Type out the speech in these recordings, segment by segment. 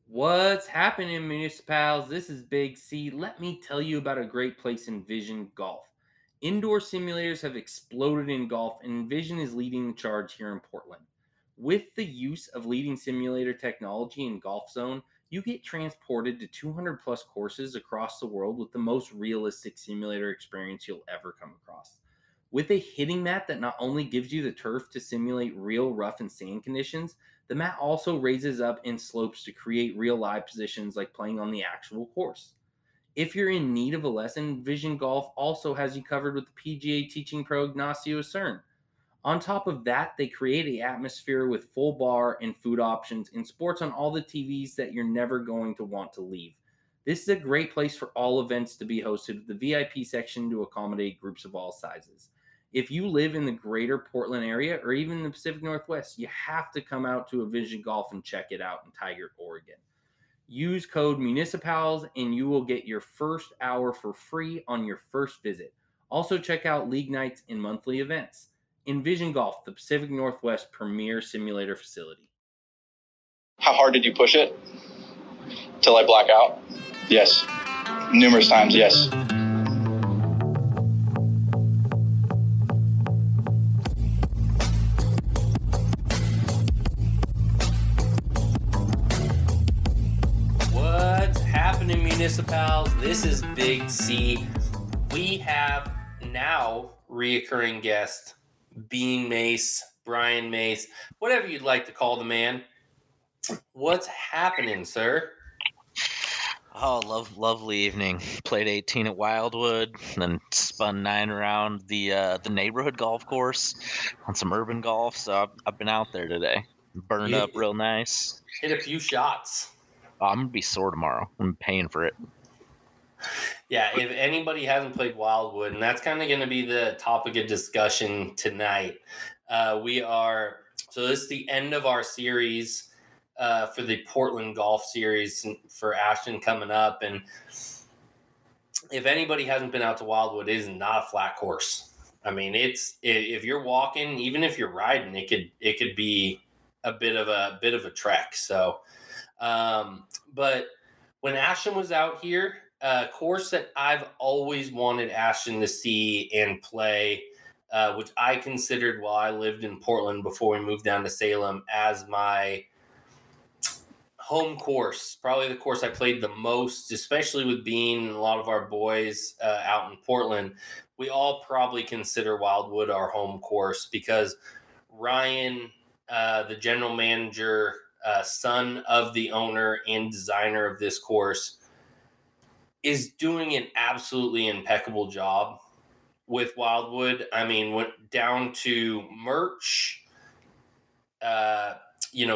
What's happening, municipals? This is Big C. Let me tell you about a great place in Vision Golf. Indoor simulators have exploded in golf, and Vision is leading the charge here in Portland. With the use of leading simulator technology in Golf Zone, you get transported to 200 plus courses across the world with the most realistic simulator experience you'll ever come across. With a hitting mat that not only gives you the turf to simulate real rough and sand conditions, the mat also raises up and slopes to create real live positions like playing on the actual course. If you're in need of a lesson, Vision Golf also has you covered with the PGA teaching pro Ignacio Cern. On top of that, they create an atmosphere with full bar and food options and sports on all the TVs that you're never going to want to leave. This is a great place for all events to be hosted with the VIP section to accommodate groups of all sizes. If you live in the greater Portland area or even the Pacific Northwest, you have to come out to a Vision Golf and check it out in Tigard, Oregon. Use code Municipals and you will get your first hour for free on your first visit. Also, check out league nights and monthly events. Envision Golf, the Pacific Northwest premier simulator facility. How hard did you push it? Till I black out? Yes. Numerous times, yes. What's happening, municipals? This is Big C. We have now reoccurring guest Bean Mace, Brian Mace, whatever you'd like to call the man. What's happening, sir? Oh, lovely evening. Played 18 at Wildwood, then spun 9 around the neighborhood golf course on some urban golf. So I've been out there today. Burned up real nice. Hit a few shots. Oh, I'm gonna be sore tomorrow. I'm paying for it. Yeah, if anybody hasn't played Wildwood, and that's kind of going to be the topic of discussion tonight. So this is the end of our series for the Portland Golf Series for Ashton coming up. And if anybody hasn't been out to Wildwood, it is not a flat course. I mean, if you're walking, even if you're riding, it could be a bit of a trek. So, but when Ashton was out here, a course that I've always wanted Ashton to see and play, which I considered while I lived in Portland before we moved down to Salem as my home course, probably the course I played the most, especially with Bean and a lot of our boys out in Portland. We all probably consider Wildwood our home course because Ryan, the general manager, son of the owner and designer of this course, is doing an absolutely impeccable job with Wildwood. I mean, went down to merch,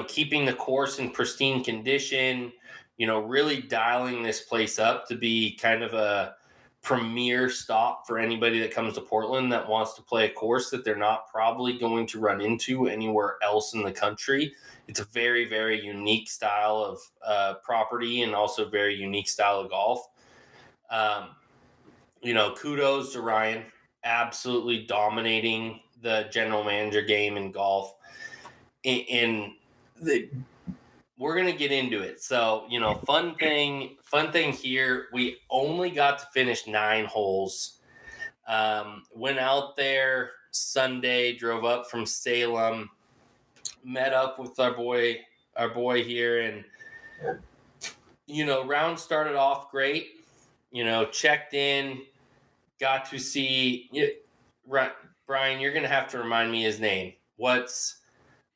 keeping the course in pristine condition, really dialing this place up to be kind of a premier stop for anybody that comes to Portland that wants to play a course that they're not probably going to run into anywhere else in the country. It's a very, very unique style of property and also very unique style of golf. Kudos to Ryan, absolutely dominating the general manager game in golf. We're going to get into it. So, fun thing here. We only got to finish 9 holes. Went out there Sunday, drove up from Salem, met up with our boy here. And, round started off great. Checked in, got to see Brian. You're gonna have to remind me his name. What's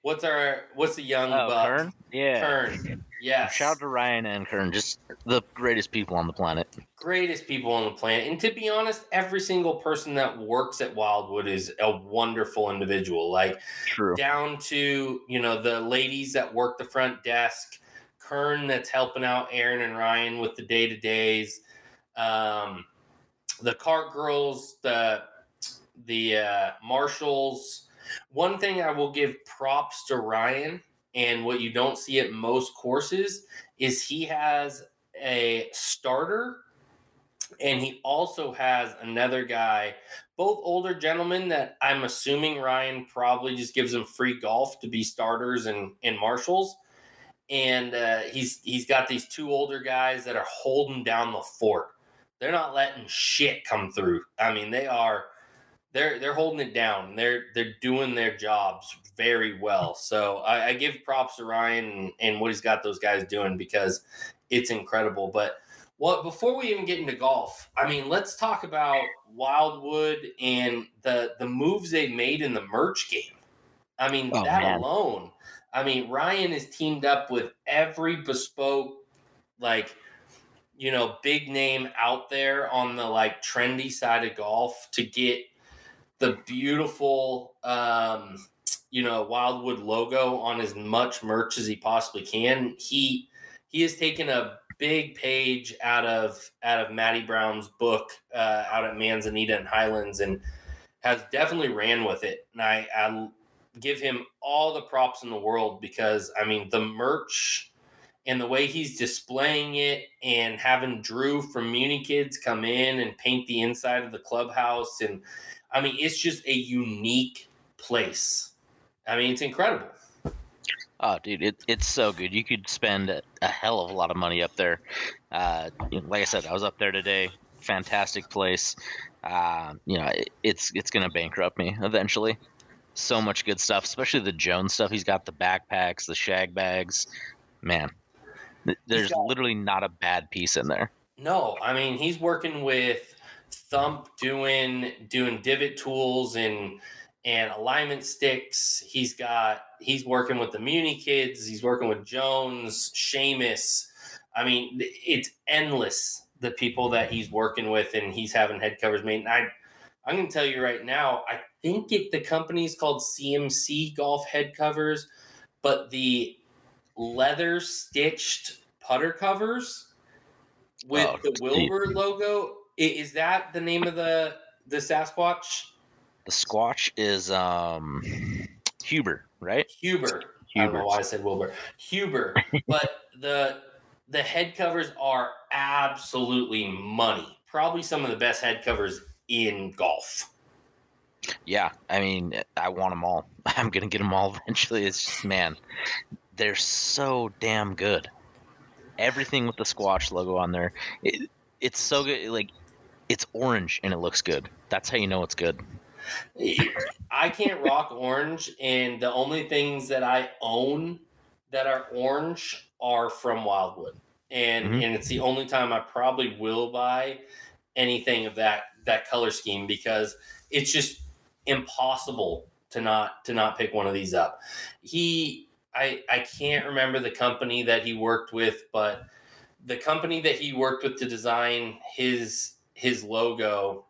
the young buck? Kern? Yeah. Kern. Yes. Shout out to Ryan and Kern, just the greatest people on the planet. Greatest people on the planet. And to be honest, every single person that works at Wildwood is a wonderful individual. Like, true. Down to, the ladies that work the front desk, Kern that's helping out Aaron and Ryan with the day-to-days, the cart girls, the marshals. One thing I will give props to Ryan, and what you don't see at most courses, is he has a starter and he also has another guy, both older gentlemen that I'm assuming Ryan probably just gives them free golf to be starters and marshals. and he's got these two older guys that are holding down the fort. They're not letting shit come through. I mean, they're holding it down. They're doing their jobs very well. So I give props to Ryan and what he's got those guys doing, because it's incredible. But before we even get into golf, I mean, let's talk about Wildwood and the moves they've made in the merch game. I mean, Oh that man. alone. I mean, Ryan is teamed up with every bespoke, like, big name out there on the like trendy side of golf to get the beautiful, Wildwood logo on as much merch as he possibly can. He has taken a big page out of Matty Brown's book out at Manzanita and Highlands, and has definitely ran with it. And I give him all the props in the world, because I mean, the merch and the way he's displaying it, and having Drew from Muni Kids come in and paint the inside of the clubhouse. And I mean, it's just a unique place. I mean, it's incredible. Oh, dude, it's so good. You could spend a hell of a lot of money up there. Like I said, I was up there today. Fantastic place. It's gonna bankrupt me eventually. So much good stuff, especially the Jones stuff. He's got the backpacks, the shag bags. Man, there's literally not a bad piece in there. No, I mean, he's working with Thump doing divot tools and alignment sticks. He's working with the Muni Kids. He's working with Jones, Seamus. I mean, it's endless, the people that he's working with, and he's having head covers made. And I'm going to tell you right now, I think the company's called CMC Golf Head Covers, but the leather stitched putter covers with the Wilbur logo, is that the name of the Sasquatch? The Squatch is Huber, right? Huber. I don't know why I said Wilbur. Huber. But the head covers are absolutely money. Probably some of the best head covers in golf. Yeah, I mean, I want them all. I'm gonna get them all eventually. It's just, man, they're so damn good. Everything with the Squatch logo on there, it's so good. Like, it's orange and it looks good. That's how you know it's good. I can't rock orange, and the only things that I own that are orange are from Wildwood, and it's the only time I probably will buy anything of that color scheme, because it's just impossible to not pick one of these up. I can't remember the company that he worked with, but the company that he worked with to design his logo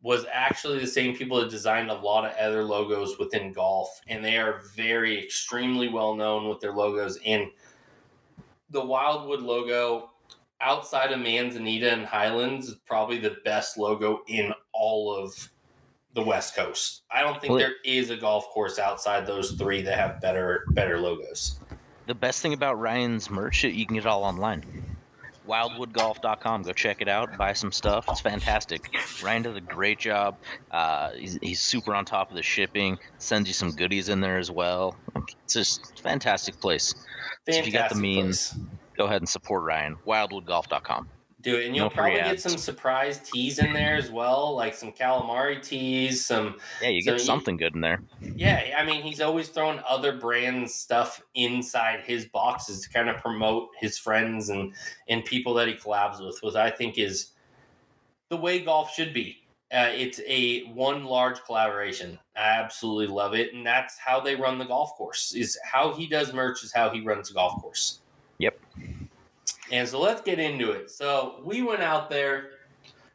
was actually the same people that designed a lot of other logos within golf, and they are very extremely well known with their logos. And the Wildwood logo, outside of Manzanita and Highlands, is probably the best logo in all of the West Coast. I don't think there is a golf course outside those three that have better logos. The best thing about Ryan's merch, you can get it all online. Wildwoodgolf.com. Go check it out. Buy some stuff. It's fantastic. Ryan does a great job. He's super on top of the shipping. Sends you some goodies in there as well. It's just a fantastic place. So if you got the means, go ahead and support Ryan. Wildwoodgolf.com. Do it, and you'll probably get some surprise teas in there as well, like some calamari teas. You get something good in there. Yeah, I mean, he's always throwing other brands stuff inside his boxes to kind of promote his friends and people that he collabs with, which I think is the way golf should be. It's one large collaboration. I absolutely love it, and that's how they run the golf course. Is how he does merch, is how he runs the golf course. Yep. And so let's get into it. So we went out there.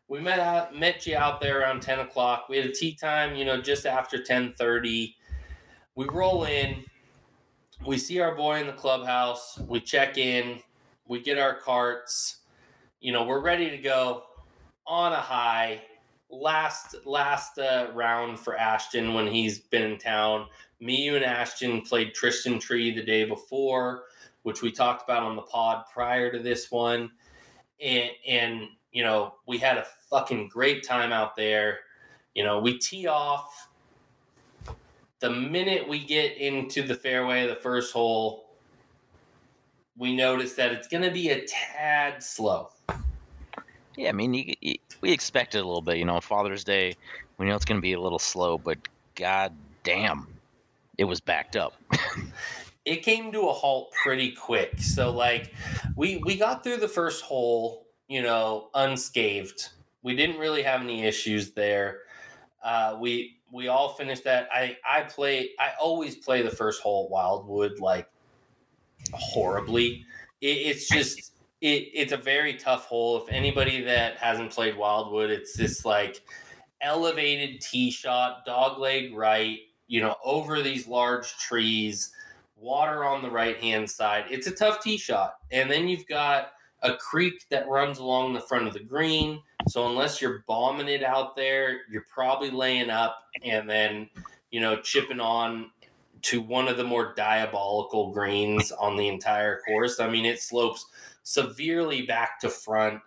We met you out there around 10 o'clock. We had a tee time, just after 10:30. We roll in. We see our boy in the clubhouse. We check in. We get our carts. We're ready to go on a high. Last round for Ashton when he's been in town. Me, you, and Ashton played Tristan Tree the day before, which we talked about on the pod prior to this one. And we had a fucking great time out there. We tee off. the minute we get into the fairway of the first hole, we notice that it's going to be a tad slow. Yeah, I mean, we expected a little bit. Father's Day, we know it's going to be a little slow, but god damn, it was backed up. It came to a halt pretty quick. So, like, we got through the first hole, unscathed. We didn't really have any issues there. We all finished that. I always play the first hole at Wildwood like horribly. It's just it's a very tough hole. If anybody that hasn't played Wildwood, it's this like elevated tee shot, dog leg right, over these large trees, water on the right hand side. It's a tough tee shot. And then you've got a creek that runs along the front of the green. So unless you're bombing it out there, you're probably laying up and then, chipping on to one of the more diabolical greens on the entire course. I mean, it slopes severely back to front.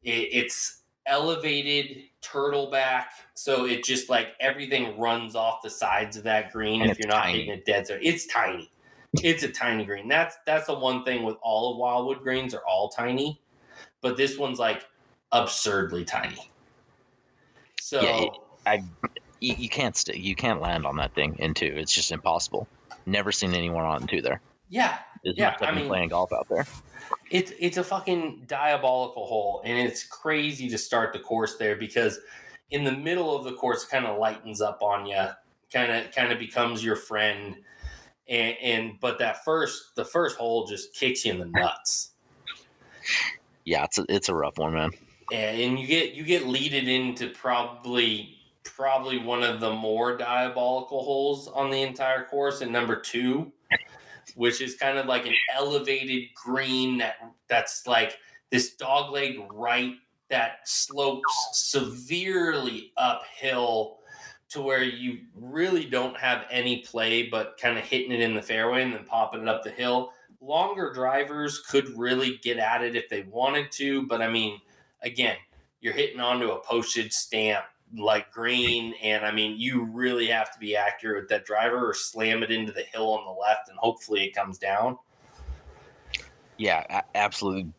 It's elevated turtleback, so it just like everything runs off the sides of that green. And if you're not hitting it dead center, it's tiny. It's a tiny green. That's the one thing with all of Wildwood greens are all tiny, but this one's like absurdly tiny. So yeah, you can't land on that thing in two. It's just impossible. Never seen anyone on two there. Yeah, I mean, playing golf out there. It's a fucking diabolical hole, and it's crazy to start the course there because in the middle of the course, kind of lightens up on you, kind of becomes your friend, but the first hole just kicks you in the nuts. Yeah, it's a rough one, man. And you get leaded into probably one of the more diabolical holes on the entire course, and number 2. Which is kind of like an elevated green that's like this dogleg right that slopes severely uphill to where you really don't have any play but kind of hitting it in the fairway and then popping it up the hill. Longer drivers could really get at it if they wanted to, but I mean, again, you're hitting onto a postage stamp like green, and I mean, you really have to be accurate with that driver or slam it into the hill on the left and hopefully it comes down. Yeah, absolutely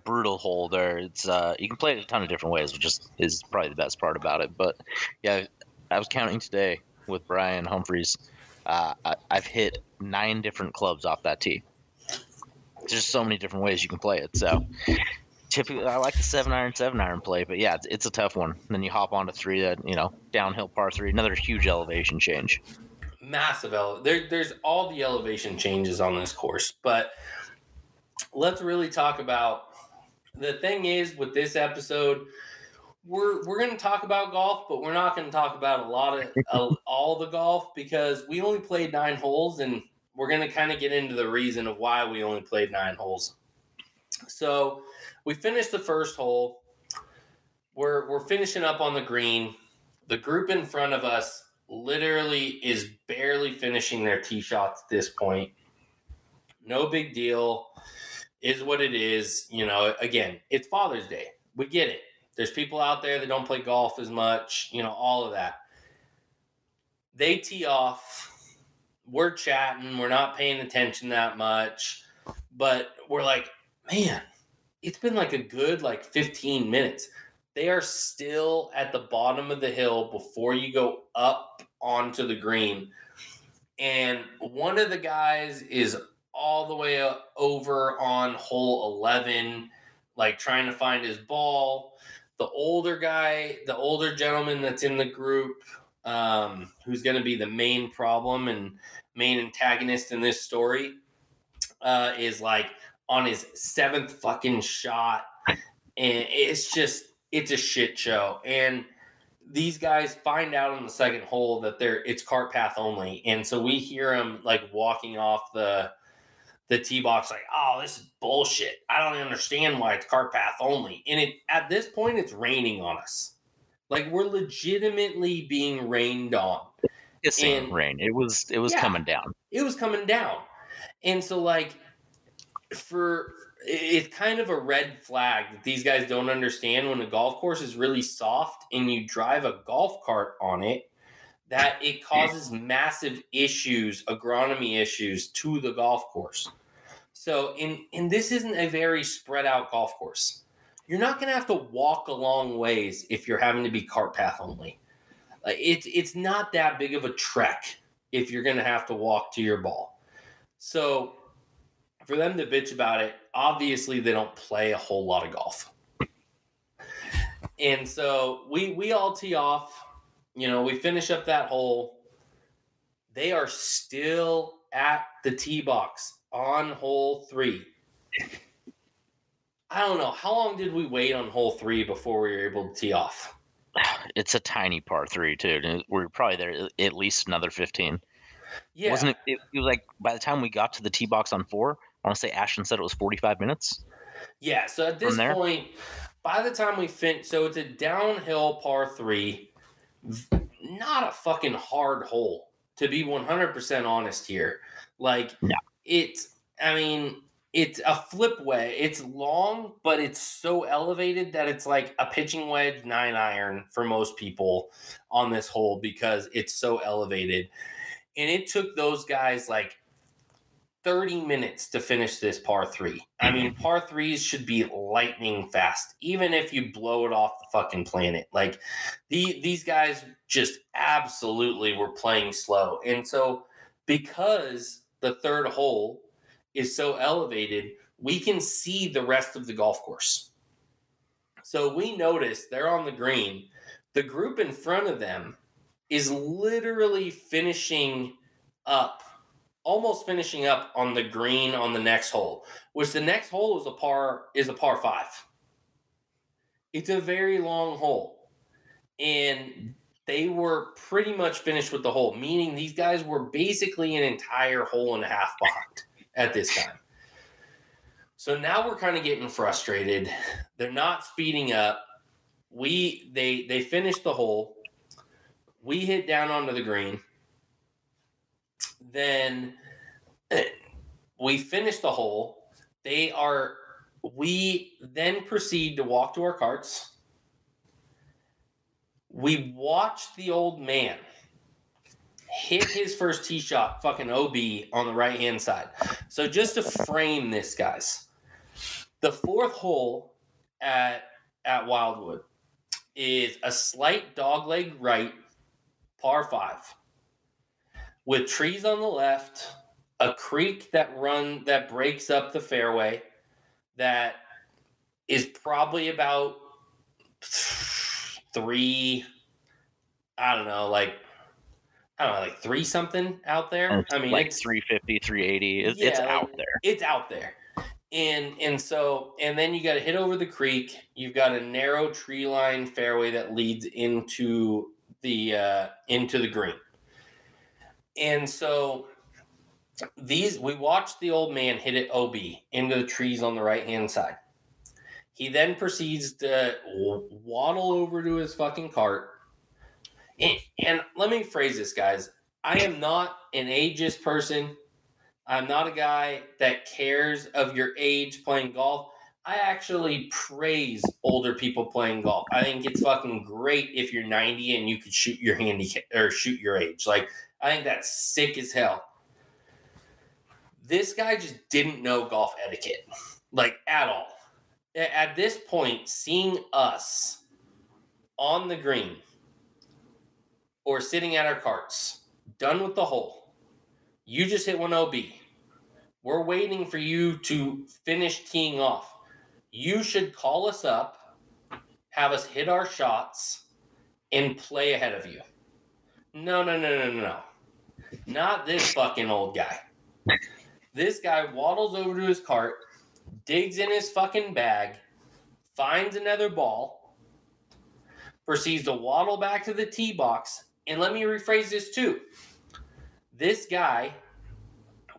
brutal hole there. It's you can play it a ton of different ways, which is probably the best part about it. But yeah, I was counting today with Brian Humphreys. I've hit 9 different clubs off that tee. There's just so many different ways you can play it. So typically, I like the 7-iron play, but yeah, it's a tough one. And then you hop onto 3 that downhill par 3, another huge elevation change. Massive there's all the elevation changes on this course, but let's really talk about the thing is with this episode. We're going to talk about golf, but we're not going to talk about a lot of all the golf because we only played 9 holes, and we're going to kind of get into the reason of why we only played 9 holes. So we finished the first hole. We're finishing up on the green. The group in front of us literally is barely finishing their tee shots at this point. No big deal. Is what it is. Again, it's Father's Day. We get it. There's people out there that don't play golf as much, all of that. They tee off. We're chatting. We're not paying attention that much. But we're like, man, it's been like a good 15 minutes. They are still at the bottom of the hill before you go up onto the green. And one of the guys is all the way over on hole 11, trying to find his ball. The older gentleman that's in the group, who's going to be the main problem and main antagonist in this story, is on his 7th fucking shot. And it's a shit show. And these guys find out on the second hole that it's cart path only. And so we hear them walking off the tee box oh, this is bullshit. I don't understand why it's cart path only. And at this point, it's raining on us. We're legitimately being rained on. Rain. It was coming down. It was coming down. And so it's kind of a red flag that these guys don't understand when a golf course is really soft and you drive a golf cart on it, that it causes massive issues, agronomy issues to the golf course. So, and this isn't a very spread out golf course. You're not going to have to walk a long ways if you're having to be cart path only. It's not that big of a trek if you're going to have to walk to your ball. So, for them to bitch about it, obviously they don't play a whole lot of golf. And so we all tee off. We finish up that hole. They are still at the tee box on hole 3. I don't know. How long did we wait on hole 3 before we were able to tee off? It's a tiny par 3 too. We're probably there at least another 15. Yeah. Wasn't it? It was like by the time we got to the tee box on 4, I want to say Ashton said it was 45 minutes. Yeah. So at this point, by the time we finish, so it's a downhill par 3, not a fucking hard hole, to be 100% honest here. Like, no. It's a flip wedge. It's long, but it's so elevated that it's like a pitching wedge 9-iron for most people on this hole because it's so elevated. And it took those guys like 30 minutes to finish this par 3. Par 3s should be lightning fast, even if you blow it off the fucking planet. Like, these guys just absolutely were playing slow. And so because the third hole is so elevated, we can see the rest of the golf course. So we notice they're on the green. The group in front of them is literally almost finishing up on the green on the next hole, which the next hole is a par 5. It's a very long hole. And they were pretty much finished with the hole, meaning these guys were basically an entire hole and a half behind at this time. So now we're kind of getting frustrated. They're not speeding up. They finished the hole. We hit down onto the green. Then we finish the hole. We then proceed to walk to our carts. We watch the old man hit his first tee shot, fucking OB, on the right-hand side. So just to frame this, guys, the fourth hole at Wildwood is a slight dogleg right, par 5, with trees on the left, a creek that breaks up the fairway that is probably about 3 something out there. It's 350, 380. It's out there. It's out there. And then you got to hit over the creek. You've got a narrow tree line fairway that leads into the green. And so we watched the old man hit it OB into the trees on the right-hand side. He then proceeds to waddle over to his fucking cart. And let me phrase this, guys. I am not an ageist person. I'm not a guy that cares of your age playing golf. I actually praise older people playing golf. I think it's fucking great if you're 90 and you could shoot your handicap or shoot your age. Like, I think that's sick as hell. This guy just didn't know golf etiquette, like, at all. At this point, seeing us on the green or sitting at our carts, done with the hole, you just hit one OB. We're waiting for you to finish teeing off. You should call us up, have us hit our shots, and play ahead of you. No. Not this fucking old guy. This guy waddles over to his cart, digs in his fucking bag, finds another ball, proceeds to waddle back to the tee box. And let me rephrase this too. This guy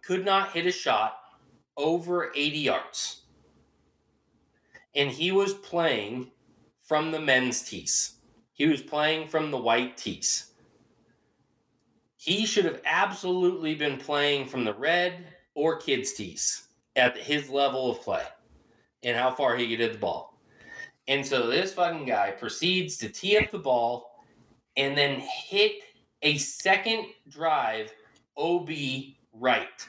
could not hit a shot over 80 yards. And he was playing from the men's tees. He was playing from the white tees. He should have absolutely been playing from the red or kids' tees at his level of play and how far he could hit the ball. And so this fucking guy proceeds to tee up the ball and then hit a second drive OB right.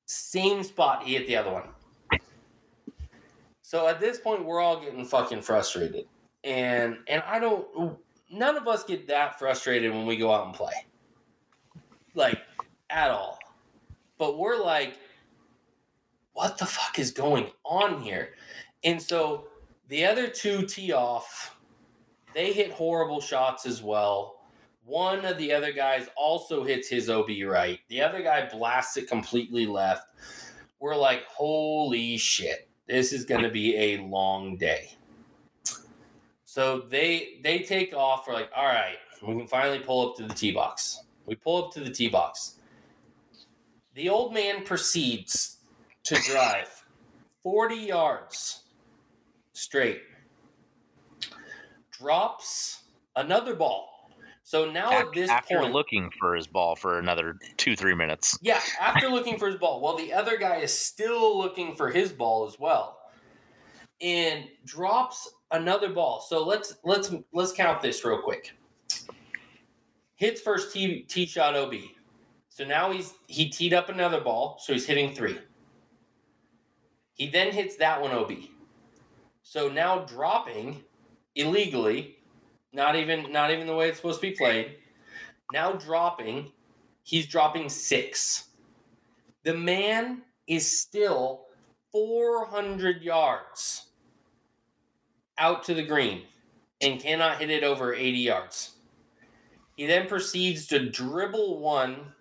Same spot he hit the other one. So at this point, we're all getting fucking frustrated. And none of us get that frustrated when we go out and play. Like, at all. But we're like, what the fuck is going on here? And so the other two tee off, they hit horrible shots as well. One of the other guys also hits his OB right. The other guy blasts it completely left. We're like, holy shit. This is going to be a long day. So they take off. We're like, all right, we can finally pull up to the tee box. We pull up to the tee box. The old man proceeds to drive 40 yards straight. Drops another ball. So now at this point... After looking for his ball for another 2-3 minutes. Yeah, after looking for his ball. Well, the other guy is still looking for his ball as well. And drops another ball. So let's count this real quick. Hits first tee shot OB. So now he teed up another ball, so he's hitting 3. He then hits that one OB. So now dropping illegally, not even the way it's supposed to be played. Now dropping, he's dropping 6. The man is still 400 yards out to the green and cannot hit it over 80 yards. He then proceeds to dribble one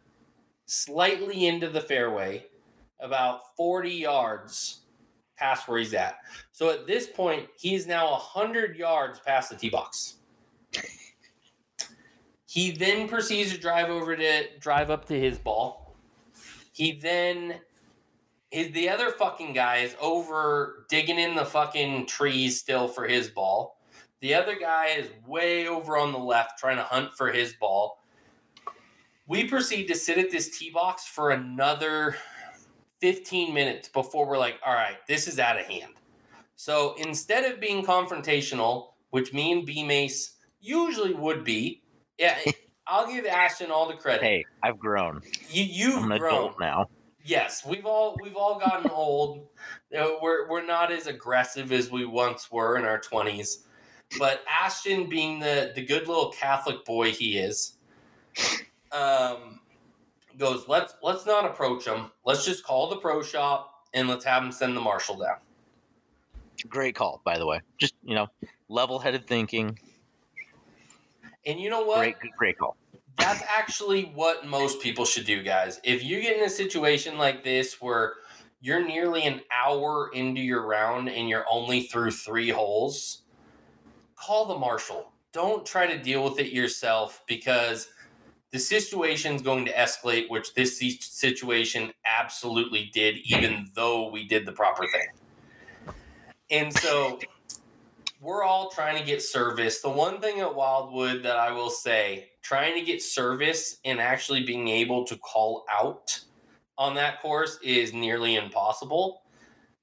slightly into the fairway, about 40 yards past where he's at. So at this point, he's now 100 yards past the tee box. He then proceeds to drive up to his ball. The other fucking guy is over digging in the fucking trees still for his ball. The other guy is way over on the left trying to hunt for his ball. We proceed to sit at this tee box for another 15 minutes before we're like, all right, this is out of hand. So instead of being confrontational, which me and Bean Mace usually would be, yeah, I'll give Ashton all the credit. Hey, I've grown. You've I'm an grown adult now. Yes, we've all gotten old. We're not as aggressive as we once were in our 20s. But Ashton, being the good little Catholic boy he is, goes, let's not approach him. Let's just call the pro shop and let's have him send the marshal down. Great call, by the way. Just, level-headed thinking. And you know what? Great call. That's actually what most people should do, guys. If you get in a situation like this where you're nearly an hour into your round and you're only through 3 holes, call the marshal. Don't try to deal with it yourself, because the situation's going to escalate, which this situation absolutely did, even though we did the proper thing. And so we're all trying to get service. The one thing at Wildwood that I will say, trying to get service and actually being able to call out on that course is nearly impossible.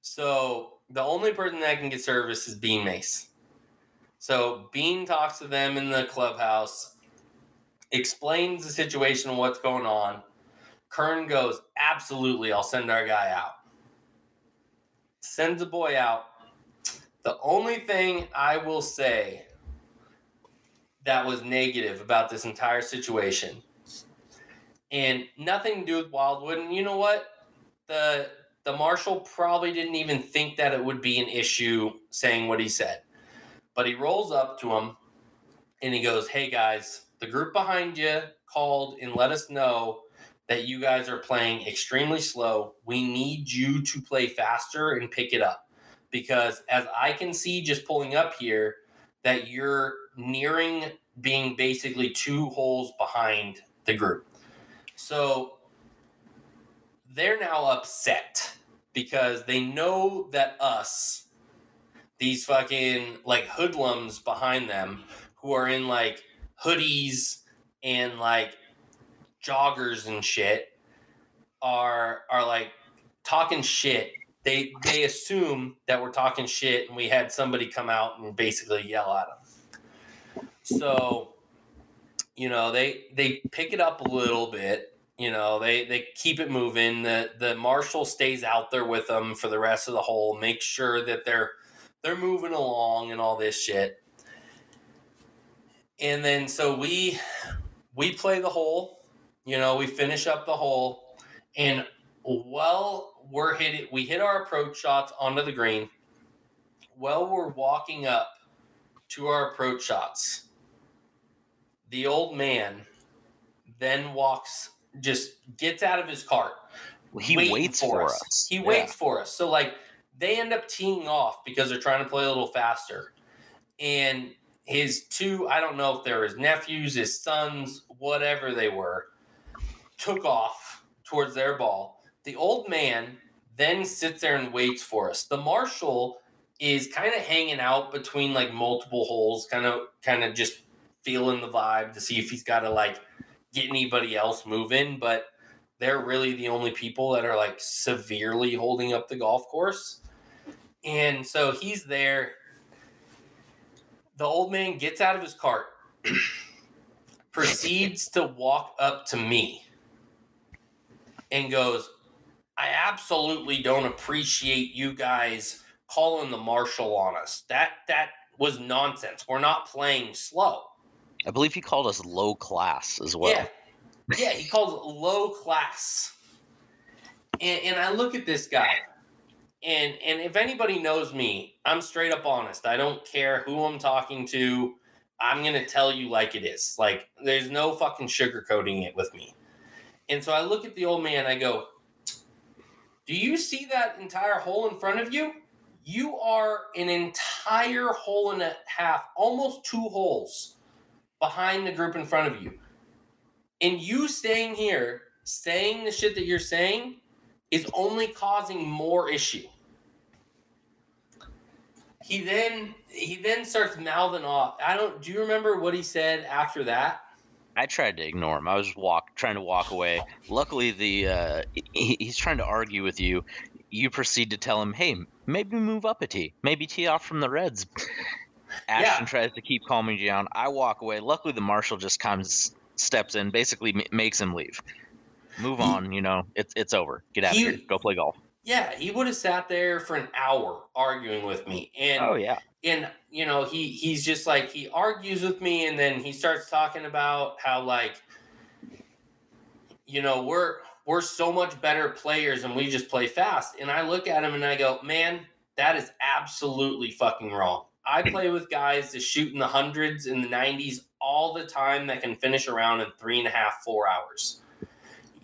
So the only person that can get service is Bean Mace. So Bean talks to them in the clubhouse, explains the situation and what's going on. Kern goes, absolutely, I'll send our guy out. Sends a boy out. The only thing I will say that was negative about this entire situation, and nothing to do with Wildwood, and you know what? The marshal probably didn't even think that it would be an issue saying what he said. But he rolls up to him and he goes, hey guys, the group behind you called and let us know that you guys are playing extremely slow. We need you to play faster and pick it up. Because as I can see just pulling up here, that you're nearing being basically 2 holes behind the group. So they're now upset because they know that us, these fucking like hoodlums behind them who are in like hoodies and like joggers and shit are like talking shit. They assume that we're talking shit and we had somebody come out and basically yell at them. So they pick it up a little bit. They keep it moving. The marshal stays out there with them for the rest of the hole, make sure that they're moving along and all this shit. And then so we play the hole, we finish up the hole, and we hit our approach shots onto the green. While we're walking up to our approach shots, the old man then just gets out of his cart. He waits for us. He waits for us. So like they end up teeing off because they're trying to play a little faster. And his two, I don't know if they're his nephews, his sons, whatever they were, took off towards their ball. The old man then sits there and waits for us. The marshal is kind of hanging out between like multiple holes, kind of just feeling the vibe to see if he's got to like get anybody else moving, but they're really the only people that are like severely holding up the golf course. And so he's there. The old man gets out of his cart, proceeds to walk up to me and goes, I absolutely don't appreciate you guys calling the marshal on us. That was nonsense. We're not playing slow. I believe he called us low class as well. Yeah, he calls it low class. And I look at this guy, and if anybody knows me, I'm straight up honest. I don't care who I'm talking to. I'm going to tell you like it is. Like, there's no fucking sugarcoating it with me. And so I look at the old man, I go, do you see that entire hole in front of you? You are an entire hole and a half, almost 2 holes behind the group in front of you. And you staying here, saying the shit that you're saying, is only causing more issue. He then starts mouthing off. Do you remember what he said after that? I tried to ignore him. I was trying to walk away. Luckily, he's trying to argue with you. You proceed to tell him, hey, maybe move up a tee. Maybe tee off from the reds. Ashton tries to keep calming you down. I walk away. Luckily, the marshal just steps in, basically makes him leave. Move on, it's over. Get out of here. Go play golf. Yeah, he would have sat there for an hour arguing with me. And, oh, yeah. And, he's just like, he argues with me, and then he starts talking about how, like, we're so much better players and we just play fast. And I look at him and I go, man, that is absolutely fucking wrong. I play with guys that shoot in the hundreds and the 90s all the time that can finish around in 3.5, 4 hours.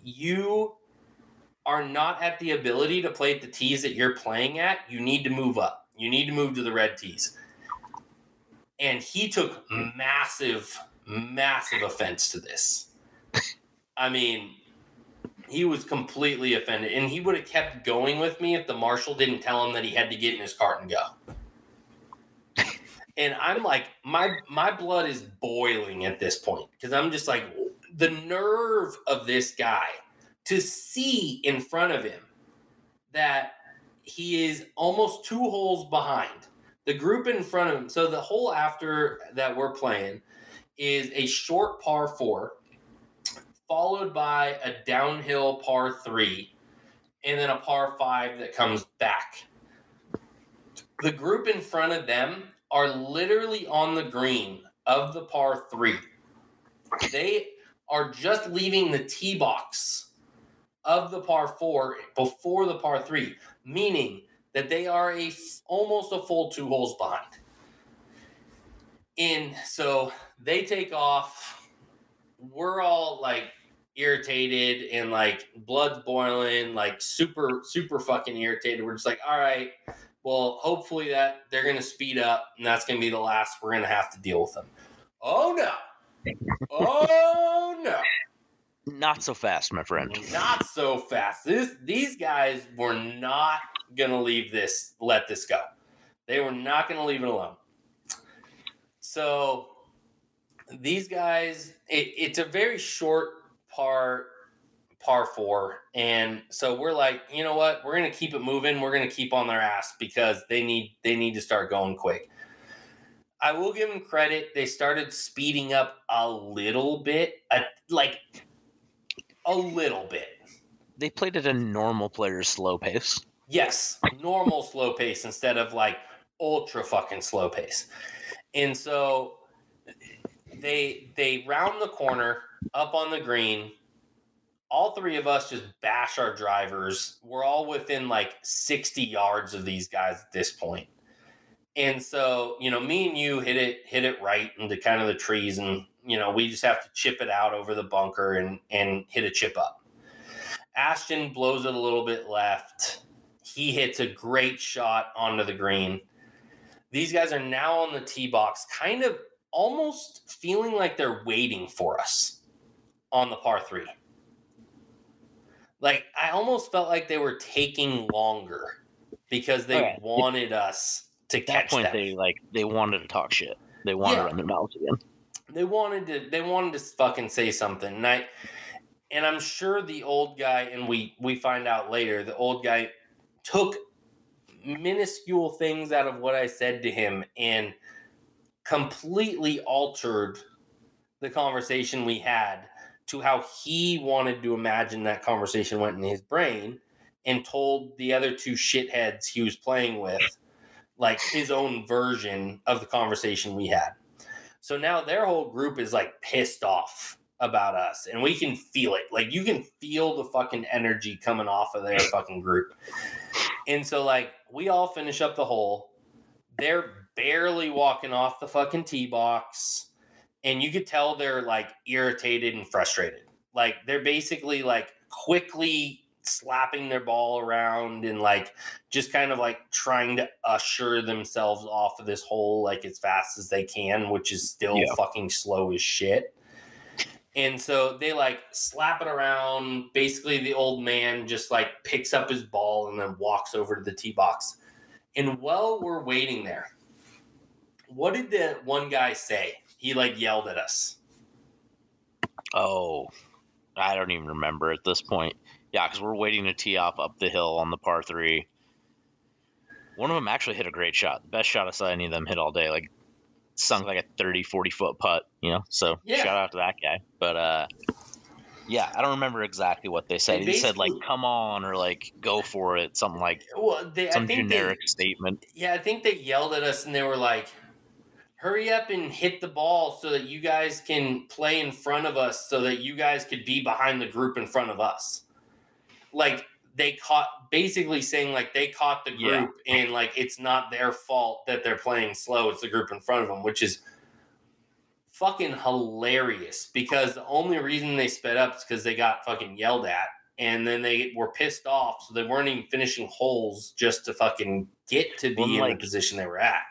You are not at the ability to play at the tees that you're playing at. You need to move up. You need to move to the red tees. And he took massive, massive offense to this. I mean, he was completely offended. And he would have kept going with me if the marshal didn't tell him that he had to get in his cart and go. And I'm like, my blood is boiling at this point. Because I'm just like, the nerve of this guy to see in front of him that he is almost 2 holes behind the group in front of him. So the hole after that we're playing is a short par 4, followed by a downhill par 3, and then a par 5 that comes back. The group in front of them are literally on the green of the par 3. They are just leaving the tee box of the par 4 before the par 3, meaning that they are almost a full 2 holes behind. And so they take off. We're all like irritated and like blood's boiling, like super, super fucking irritated. We're just like, all right, well, hopefully that they're going to speed up and that's going to be the last we're going to have to deal with them. Oh no. Oh no. Not so fast, my friend. Not so fast. These guys were not going to let this go. They were not going to leave it alone. So these guys, it's a very short par 4. And so we're like, you know what? We're going to keep it moving. We're going to keep on their ass because they need to start going quick. I will give them credit. They started speeding up a little bit, like a little bit. They played at a normal player's slow pace. Yes, normal slow pace instead of like ultra fucking slow pace. And so they round the corner up on the green. All three of us just bash our drivers. We're all within like 60 yards of these guys at this point. And so, me and you hit it right into kind of the trees, and we just have to chip it out over the bunker and hit a chip up. Ashton blows it a little bit left. He hits a great shot onto the green. These guys are now on the tee box, kind of almost feeling like they're waiting for us on the par 3. Like, I almost felt like they were taking longer because they wanted us to catch them. At that point, they wanted to talk shit. They wanted to run their mouths again. They wanted to fucking say something. And I'm sure the old guy, and we find out later, the old guy took minuscule things out of what I said to him and completely altered the conversation we had to how he wanted to imagine that conversation went in his brain, and told the other two shitheads he was playing with like his own version of the conversation we had. So now their whole group is like pissed off about us, and we can feel it. Like, you can feel the fucking energy coming off of their fucking group. And so, like, we all finish up the hole. They're barely walking off the fucking tee box, and you could tell they're like irritated and frustrated. Like, they're basically like quickly slapping their ball around and like just kind of like trying to usher themselves off of this hole like as fast as they can, which is still fucking slow as shit. And so they like slap it around. Basically, the old man just like picks up his ball and then walks over to the tee box. And while we're waiting there, what did the one guy say? He like yelled at us. Oh, I don't even remember at this point. Yeah, because we're waiting to tee off up the hill on the par 3. One of them actually hit a great shot. The best shot I saw any of them hit all day. Like, sunk like a 30, 40-foot putt, So shout out to that guy. But, I don't remember exactly what they said. He said, like, come on, or, like, go for it. Something like some generic statement. Yeah, I think they yelled at us, and they were like, hurry up and hit the ball so that you guys can play in front of us, so that you guys could be behind the group in front of us. Like, they caught, basically saying like they caught the group and like it's not their fault that they're playing slow. It's the group in front of them, which is fucking hilarious, because the only reason they sped up is because they got fucking yelled at, and then they were pissed off, so they weren't even finishing holes just to fucking get to be in the position they were at.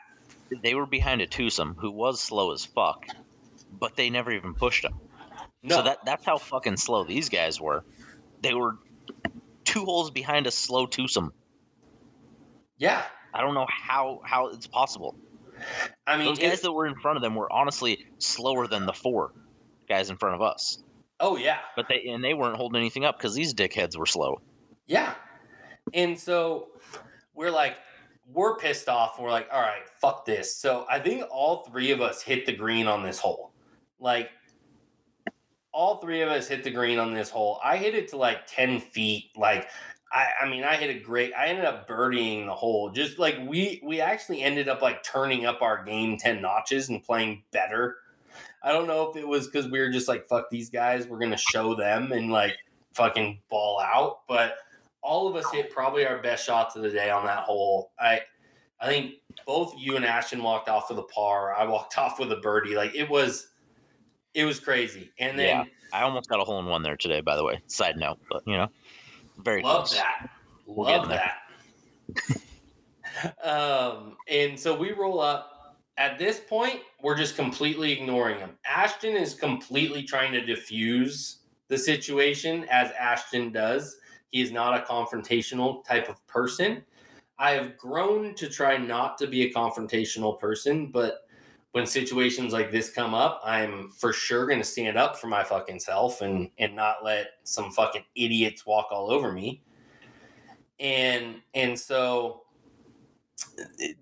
They were behind a twosome who was slow as fuck, but they never even pushed him. No. So that's how fucking slow these guys were. They were 2 holes behind a slow twosome. Yeah. I don't know how it's possible. I mean, those guys that were in front of them were honestly slower than the 4 guys in front of us. Oh, yeah. But they weren't holding anything up because these dickheads were slow. Yeah. And so we're pissed off. We're like, all right, fuck this. So I think all 3 of us hit the green on this hole. Like, all 3 of us hit the green on this hole. I hit it to like 10 feet. Like, I ended up birdieing the hole. Just like we actually ended up like turning up our game 10 notches and playing better. I don't know if it was because we were just like, fuck these guys, we're going to show them and like fucking ball out. But all of us hit probably our best shots of the day on that hole. I think both you and Ashton walked off with a par. I walked off with a birdie. Like, it was crazy. And then I almost got a hole in one there today, by the way. Side note, but very love close. that. Love that. And so we roll up. At this point, we're just completely ignoring him. Ashton is completely trying to diffuse the situation, as Ashton does. He is not a confrontational type of person. I have grown to try not to be a confrontational person, but when situations like this come up, I'm for sure going to stand up for my fucking self and not let some fucking idiots walk all over me. And so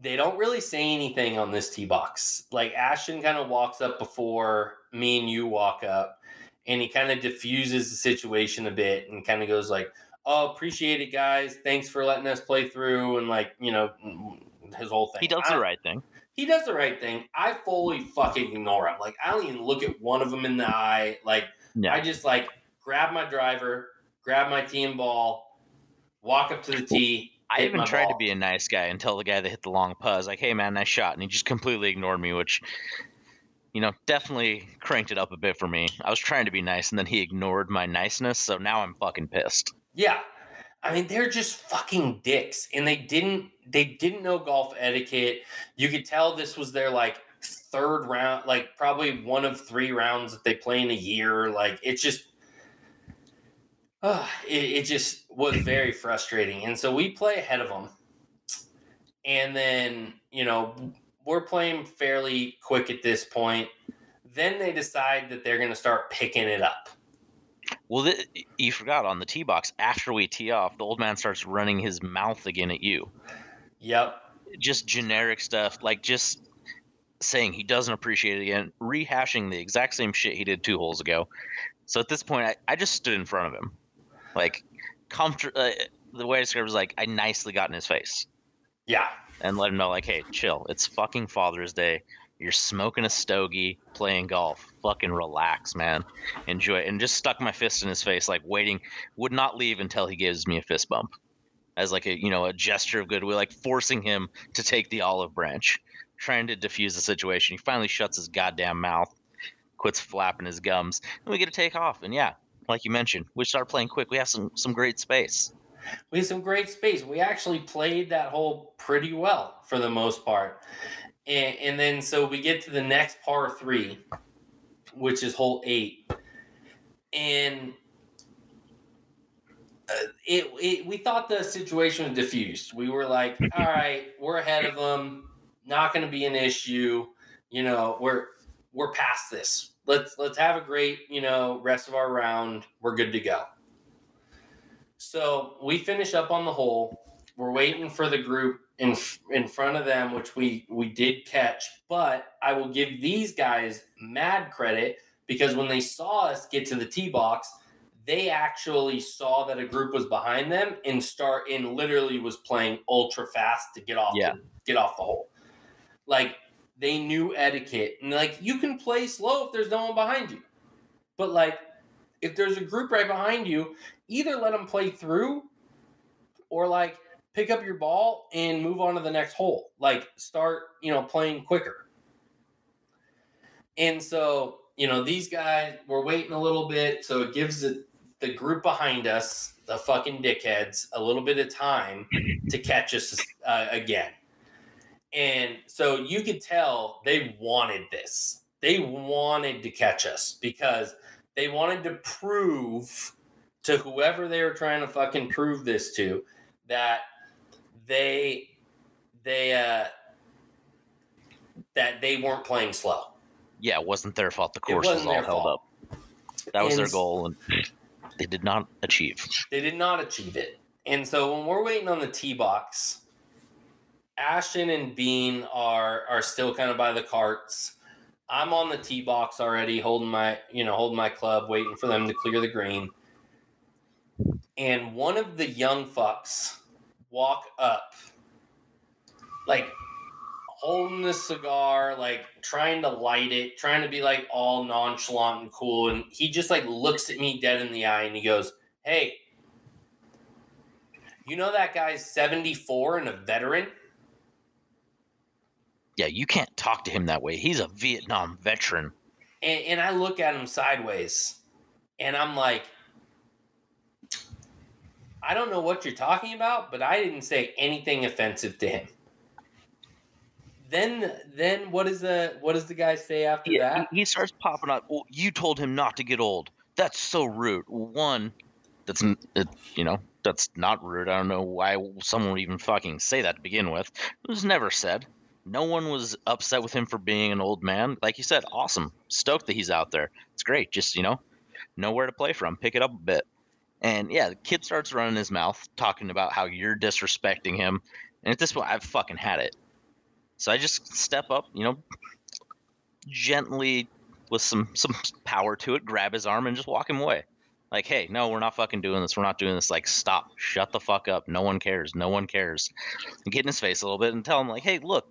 they don't really say anything on this tee box. Like Ashton kind of walks up before me and you walk up, and he kind of diffuses the situation a bit and kind of goes like, "Oh, appreciate it, guys. Thanks for letting us play through," and like, his whole thing. He does the right thing. He does the right thing. I fully fucking ignore him. Like, I don't even look at one of them in the eye. Like, No. I just like grab my driver, grab my tee and ball, walk up to the tee. I even tried to be a nice guy and tell the guy that hit the long putt, like, "Hey man, nice shot," and he just completely ignored me, which, definitely cranked it up a bit for me. I was trying to be nice, and then he ignored my niceness, so now I'm fucking pissed. Yeah. I mean, they're just fucking dicks, and they didn't know golf etiquette. You could tell this was their like third round, like probably one of 3 rounds that they play in a year. Like, it's just, it just was very frustrating. And so we play ahead of them, and then we're playing fairly quick at this point. Then they decide that they're going to start picking it up. Well, you forgot on the tee box, after we tee off, the old man starts running his mouth again at you. Yep. Just generic stuff, like just saying he doesn't appreciate it again, rehashing the exact same shit he did 2 holes ago. So at this point, I just stood in front of him. Like, the way I described it was like, I nicely got in his face. Yeah. And let him know, like, hey, chill. It's fucking Father's Day. You're smoking a stogie, playing golf. Fucking relax, man. Enjoy it. And just stuck my fist in his face, like waiting. Would not leave until he gives me a fist bump. As like a gesture of goodwill, like forcing him to take the olive branch. Trying to diffuse the situation. He finally shuts his goddamn mouth. Quits flapping his gums. And we get to take off. And yeah, like you mentioned, we start playing quick. We have some great space. We had some great space. We actually played that hole pretty well for the most part. And then so we get to the next par 3, which is hole 8. And we thought the situation was diffused. We were like, all right, we're ahead of them. Not going to be an issue. We're past this. Let's have a great, rest of our round. We're good to go. So we finish up on the hole. We're waiting for the group in front of them, which we did catch. But I will give these guys mad credit because when they saw us get to the tee box, they actually saw that a group was behind them and literally was playing ultra fast to get off the hole. Like, they knew etiquette. And like, you can play slow if there's no one behind you. But like, if there's a group right behind you, either let them play through or like pick up your ball and move on to the next hole. Like, start, playing quicker. And so, these guys were waiting a little bit. So it gives the group behind us, the fucking dickheads, a little bit of time to catch us again. And so you could tell they wanted this. They wanted to catch us because they wanted to prove to whoever they were trying to fucking prove this to that they weren't playing slow. Yeah, it wasn't their fault. The course was all held up. That was their goal, and they did not achieve. They did not achieve it. And so when we're waiting on the tee box, Ashton and Bean are still kind of by the carts. I'm on the tee box already, holding my club, waiting for them to clear the green. And one of the young fucks walk up, like holding the cigar, like trying to light it, trying to be like all nonchalant and cool. And he just like looks at me dead in the eye and he goes, "Hey, you know that guy's 74 and a veteran?" Yeah, you can't talk to him that way. He's a Vietnam veteran. And I look at him sideways and I'm like, I don't know what you're talking about, but I didn't say anything offensive to him. Then what does the guy say after that? He starts popping up. Well, you told him not to get old. That's so rude. One, that's not rude. I don't know why someone would even fucking say that to begin with. It was never said. No one was upset with him for being an old man. Like you said, awesome. Stoked that he's out there. It's great. Just, know where to play from. Pick it up a bit. And yeah, the kid starts running his mouth, talking about how you're disrespecting him. And at this point, I've fucking had it. So I just step up, gently with some power to it, grab his arm and just walk him away. Like, hey, no, we're not fucking doing this. We're not doing this. Like, stop. Shut the fuck up. No one cares. No one cares. And get in his face a little bit and tell him, like, hey, look,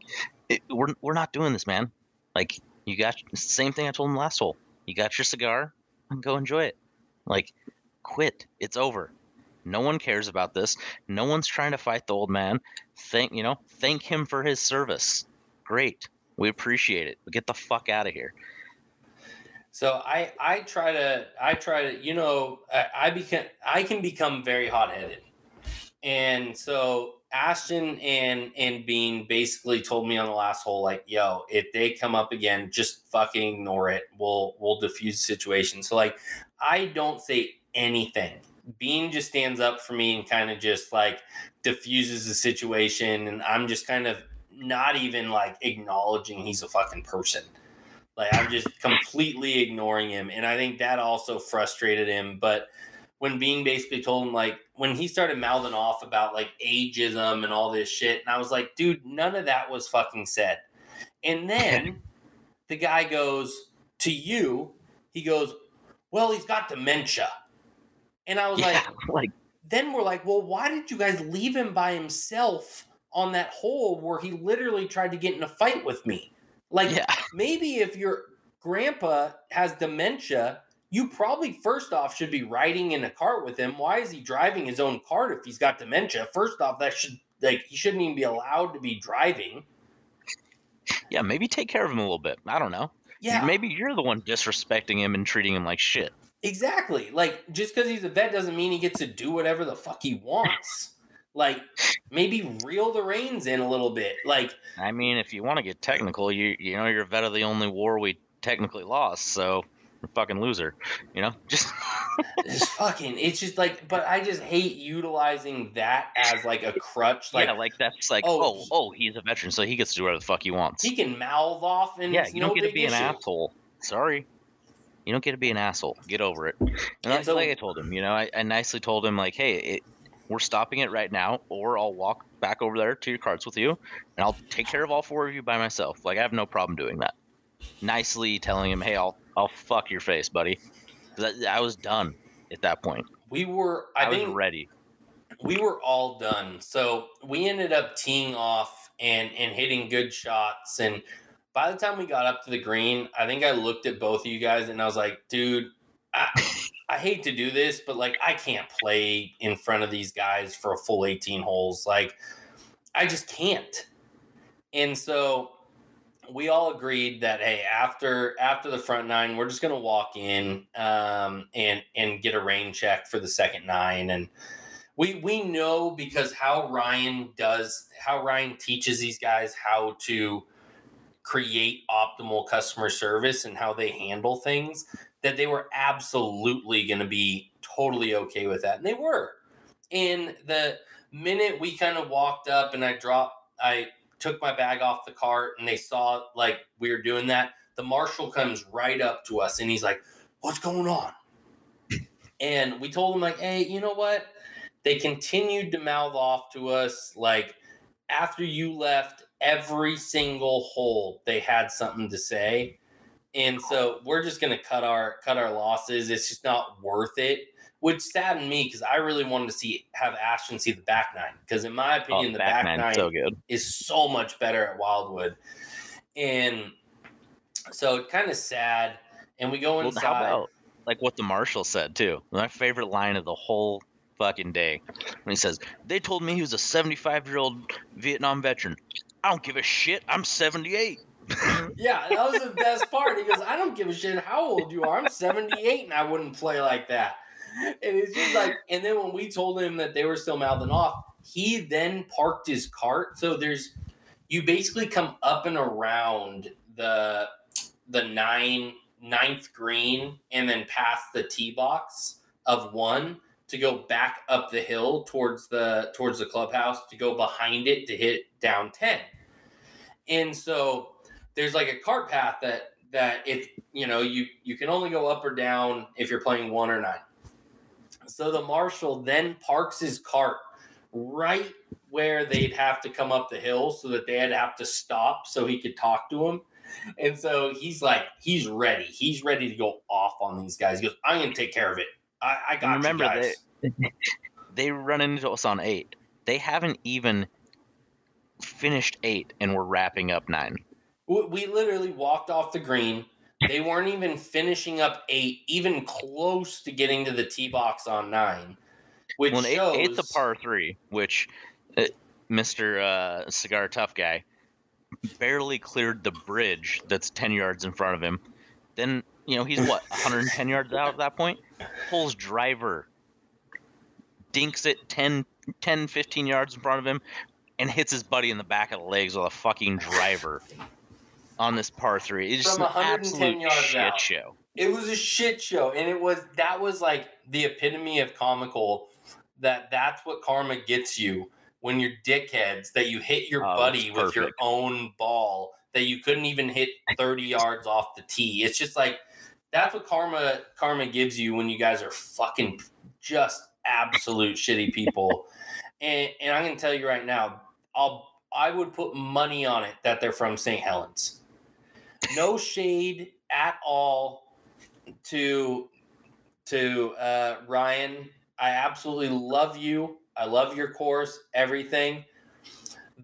we're not doing this, man. Like, you got it's the same thing I told him last hole. You got your cigar and go enjoy it. Like, quit. It's over. No one cares about this. No one's trying to fight the old man. Thank him for his service. Great. We appreciate it. But get the fuck out of here. So I try to I can become very hot headed, and so Ashton and Bean basically told me on the last hole, like, yo, if they come up again, just fucking ignore it. We'll diffuse the situation. So like, I don't say anything. Bean just stands up for me and kind of just like diffuses the situation, and I'm just kind of not even like acknowledging he's a fucking person. Like, I'm just completely ignoring him. And I think that also frustrated him. But when Bean basically told him, like, when he started mouthing off about like ageism and all this shit, and I was like, dude, none of that was fucking said. And then the guy goes to you, he goes, well, he's got dementia. And I was like, then we're like, well, why did you guys leave him by himself on that hole where he literally tried to get in a fight with me? Like, maybe if your grandpa has dementia, you probably first off should be riding in a cart with him. Why is he driving his own cart if he's got dementia? First off, he shouldn't even be allowed to be driving. Yeah, maybe take care of him a little bit. I don't know. Yeah. Maybe you're the one disrespecting him and treating him like shit. Exactly. Like, just because he's a vet doesn't mean he gets to do whatever the fuck he wants. Like, maybe reel the reins in a little bit. Like, I mean, if you want to get technical, you're a vet of the only war we technically lost, so you're a fucking loser. Just it's just like, but I just hate utilizing that as like a crutch. Like, yeah, like that's like, oh, he's a veteran, so he gets to do whatever the fuck he wants. He can mouth off, and you don't get to be an asshole. Sorry. You don't get to be an asshole. Get over it. And so, like I told him, I nicely told him, like, hey, we're stopping it right now, or I'll walk back over there to your carts with you, and I'll take care of all four of you by myself. Like, I have no problem doing that. Nicely telling him, hey, I'll fuck your face, buddy. I was done at that point. I was ready. We were all done. So we ended up teeing off and hitting good shots. And by the time we got up to the green, I think I looked at both of you guys and I was like, dude, I hate to do this, but like, I can't play in front of these guys for a full 18 holes. Like, I just can't. And so we all agreed that, hey, after the front nine, we're just going to walk in and get a rain check for the second nine. And we know, because how Ryan teaches these guys how to create optimal customer service and how they handle things, that they were absolutely going to be totally okay with that. And they were. And the minute we kind of walked up and I took my bag off the cart and they saw like we were doing that, the marshal comes right up to us and he's like, what's going on? And we told him, like, hey, you know what? They continued to mouth off to us. Like, after you left, every single hole they had something to say. And so we're just going to cut our losses. It's just not worth it, which saddened me because I really wanted to have Ashton see the back nine. Because in my opinion, the back nine so good. is so much better at Wildwood. And so it's kind of sad. And we go inside. How about like what the marshal said too? My favorite line of the whole fucking day, when he says, they told me he was a 75-year-old Vietnam veteran. I don't give a shit. I'm 78. Yeah, that was the best part. He goes, I don't give a shit how old you are. I'm 78 and I wouldn't play like that. And it's just like, and then when we told him that they were still mouthing off, he then parked his cart. So you basically come up and around the ninth green and then past the tee box of one to go back up the hill towards the clubhouse, to go behind it to hit down 10. And so there's like a cart path that if you can only go up or down if you're playing 1 or 9. So the marshal then parks his cart right where they'd have to come up the hill so that they'd have to stop so he could talk to him. And so he's like, he's ready. He's ready to go off on these guys. He goes, I'm going to take care of it. I got Remember, you guys. they run into us on 8. They haven't even finished 8, and we're wrapping up 9. We literally walked off the green. They weren't even finishing up 8, even close to getting to the tee box on 9, which Well, shows... 8's a par 3, which Mr. Cigar Tough Guy barely cleared the bridge that's 10 yards in front of him. Then, he's what, 110 yards out at that point? Pulls driver, dinks it 10, 15 yards in front of him, and hits his buddy in the back of the legs with a fucking driver on this par 3. It's just From an 110 absolute yards shit out. show. It was a shit show, and that was like the epitome of comical. That's what karma gets you when you're dickheads, that you hit your buddy with your own ball that you couldn't even hit 30 yards off the tee. It's just like, that's what karma gives you when you guys are fucking just absolute shitty people. And I'm going to tell you right now, I would put money on it that they're from St. Helens. No shade at all to Ryan. I absolutely love you. I love your course, everything.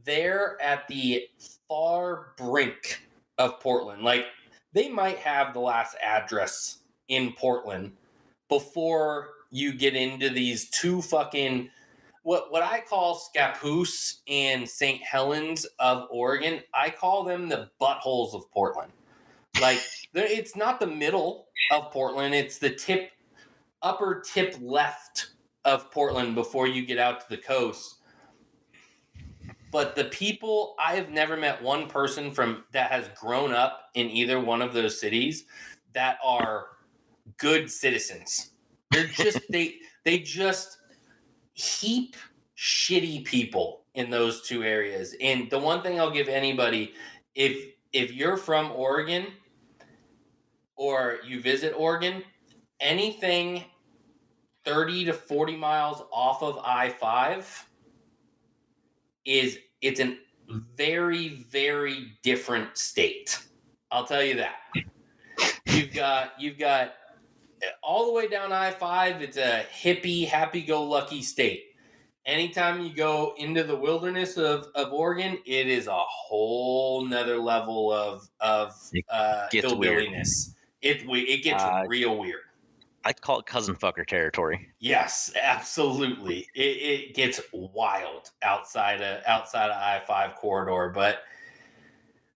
They're at the far brink of Portland. Like, they might have the last address in Portland before you get into these two fucking, what I call Scappoose and St. Helens of Oregon. I call them the buttholes of Portland. Like, it's not the middle of Portland. It's the upper tip left of Portland before you get out to the coast. But the people, I have never met one person that has grown up in either one of those cities that are good citizens. They're just they just heap shitty people in those two areas. And the one thing I'll give anybody, if you're from Oregon or you visit Oregon, anything 30 to 40 miles off of I-5 it's a very, very different state. I'll tell you that. You've got all the way down I-5, it's a hippie, happy-go-lucky state. Anytime you go into the wilderness of Oregon, it is a whole nother level of hillbilliness. It gets real weird. I call it cousin fucker territory. Yes, absolutely. It gets wild outside of I-5 corridor. But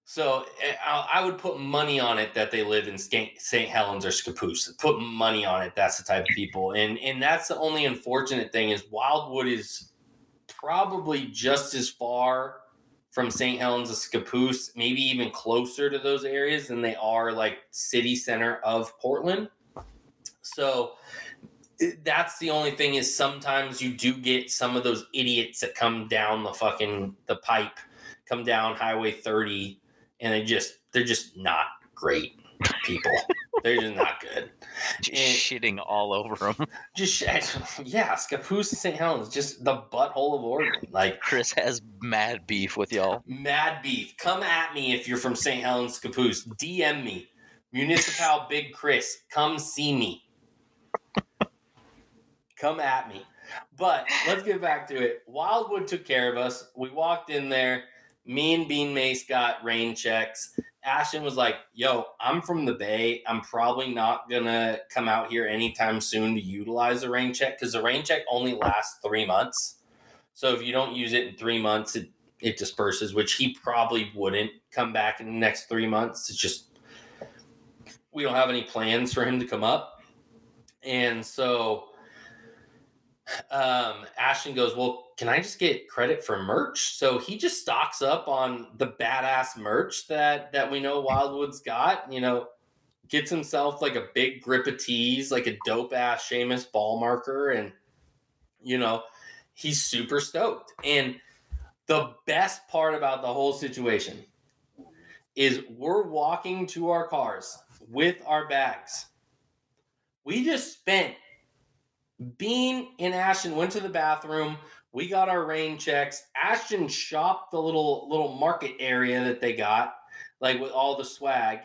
so I would put money on it that they live in St. Helens or Scappoose. Put money on it. That's the type of people. And that's the only unfortunate thing is Wildwood is probably just as far from St. Helens to Scappoose, maybe even closer to those areas than they are like city center of Portland. So that's the only thing is sometimes you do get some of those idiots that come down the pipe, come down Highway 30, and they're just not great people. They're just not good. Shitting all over them. Scappoose and St. Helens, just the butthole of Oregon. Like, Chris has mad beef with y'all. Mad beef. Come at me if you're from St. Helens, Scappoose. DM me. Municipal Big Chris. Come see me. Come at me. But let's get back to it. Wildwood took care of us. We walked in there. Me and Bean Mace got rain checks. Ashton was like, yo, I'm from the Bay. I'm probably not going to come out here anytime soon to utilize the rain check because the rain check only lasts 3 months. So if you don't use it in 3 months, it disperses, which he probably wouldn't come back in the next 3 months. It's just we don't have any plans for him to come up. And so Ashton goes, well, can I just get credit for merch? So he just stocks up on the badass merch that we know Wildwood's got, gets himself like a big grip of tees, like a dope ass Seamus ball marker. And, he's super stoked. And the best part about the whole situation is we're walking to our cars with our bags. We just spent Bean and Ashton went to the bathroom. We got our rain checks. Ashton shopped the little market area that they got, like with all the swag.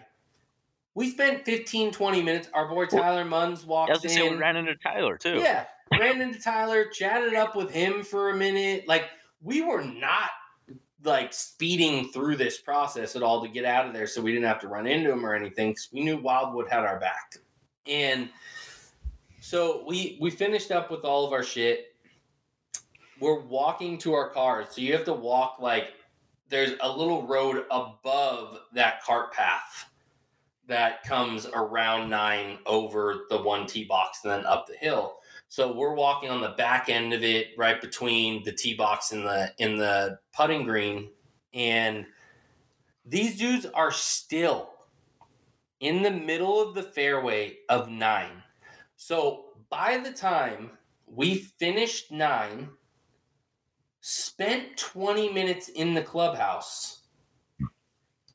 We spent 15, 20 minutes. Our boy Tyler Munns I was walks gonna say we in. ran into Tyler too. Yeah, ran into Tyler, chatted up with him for a minute. Like, we were not like speeding through this process at all to get out of there, so we didn't have to run into him or anything, because we knew Wildwood had our back. And so we finished up with all of our shit. We're walking to our cars, so you have to walk, like, there's a little road above that cart path that comes around 9 over the 1 tee box and then up the hill. So we're walking on the back end of it, right between the tee box and the putting green, and these dudes are still in the middle of the fairway of 9. So by the time we finished 9, spent 20 minutes in the clubhouse,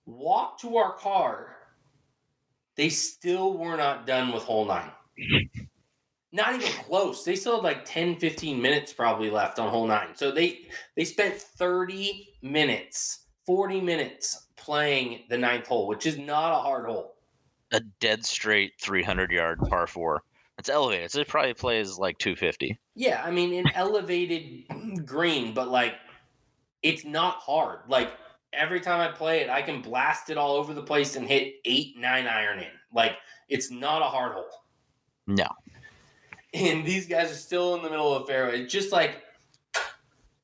walked to our car, they still were not done with hole 9. Not even close. They still had like 10, 15 minutes probably left on hole 9. So they spent 30 minutes, 40 minutes playing the 9th hole, which is not a hard hole. A dead straight 300-yard par 4. It's elevated, so it probably plays like 250. Yeah, I mean, an elevated green, but like, it's not hard. Like, every time I play it, I can blast it all over the place and hit 8, 9 iron in. Like, it's not a hard hole. No. And these guys are still in the middle of the fairway. Just like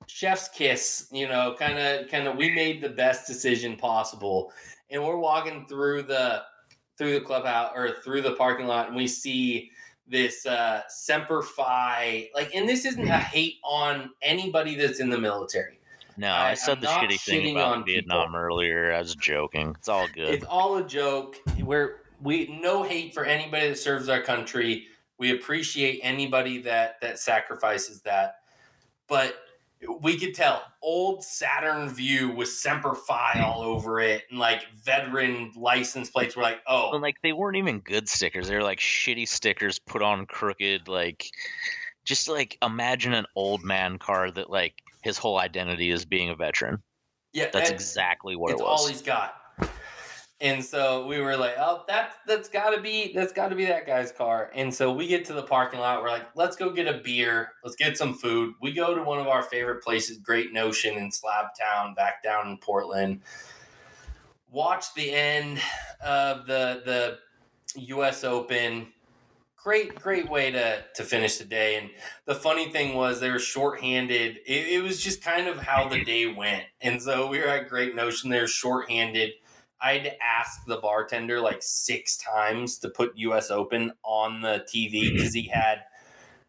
chef's kiss, kind of we made the best decision possible. And we're walking through the clubhouse or through the parking lot, and we see this Semper Fi, like, and this isn't a hate on anybody that's in the military. No, I said the shitty thing about Vietnam people earlier. I was joking. It's all good. It's all a joke. We no hate for anybody that serves our country. We appreciate anybody that sacrifices that. But we could tell old Saturn View with Semper Fi all over it, and like veteran license plates were like, oh. But like, they weren't even good stickers. They were like shitty stickers put on crooked, like, just like, imagine an old man car that like his whole identity is being a veteran. Yeah, that's exactly what it was. It's all he's got. And so we were like, oh, that's gotta be that guy's car. And so we get to the parking lot. We're like, let's go get a beer. Let's get some food. We go to one of our favorite places, Great Notion in Slabtown, back down in Portland. Watch the end of the U.S. Open. Great way to finish the day. And the funny thing was they were shorthanded. It was just kind of how the day went. And so we were at Great Notion. They were shorthanded. I had to ask the bartender like 6 times to put U.S. Open on the TV because he had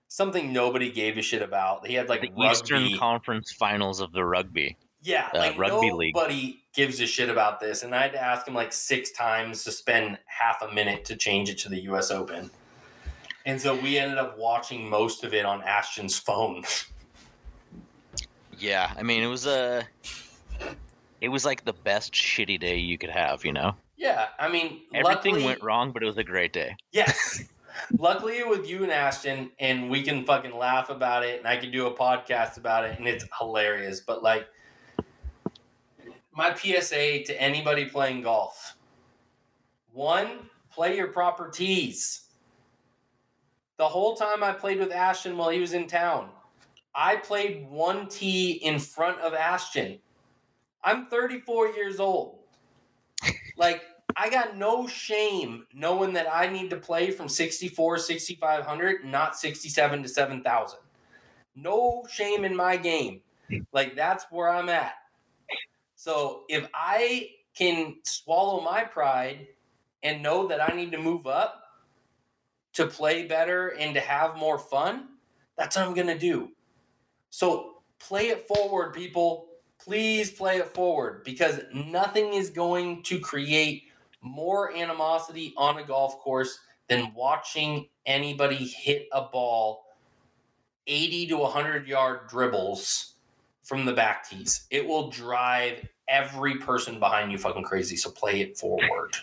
something nobody gave a shit about. He had like the rugby. Eastern Conference Finals of the rugby. Yeah, like rugby nobody league. gives a shit about this. And I had to ask him like 6 times to spend half a minute to change it to the U.S. Open. And so we ended up watching most of it on Ashton's phone. Yeah, I mean, it was like the best shitty day you could have, Yeah, I mean, everything went wrong, but it was a great day. Yes. Luckily with you and Ashton, and we can fucking laugh about it, and I can do a podcast about it, and it's hilarious. But like, my PSA to anybody playing golf: 1, play your proper tees. The whole time I played with Ashton while he was in town, I played 1 tee in front of Ashton. I'm 34 years old. Like, I got no shame knowing that I need to play from 64, 6,500, not 67 to 7,000. No shame in my game. Like, that's where I'm at. So if I can swallow my pride and know that I need to move up to play better and to have more fun, that's what I'm going to do. So play it forward, people. Please play it forward, because nothing is going to create more animosity on a golf course than watching anybody hit a ball 80 to 100-yard dribbles from the back tees. It will drive every person behind you fucking crazy, so play it forward.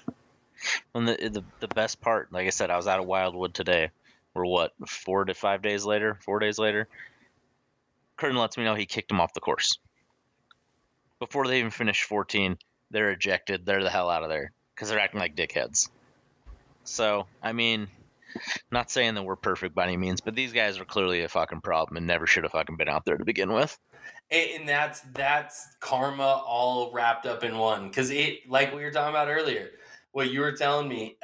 And the best part, like I said, I was out of Wildwood today. We're what, 4 to 5 days later? 4 days later? Curtin lets me know he kicked him off the course. Before they even finish 14, they're ejected. They're the hell out of there because they're acting like dickheads. So, I mean, not saying that we're perfect by any means, but these guys are clearly a fucking problem and never should have fucking been out there to begin with. And that's karma all wrapped up in one. Because it, like we were talking about earlier, what you were telling me,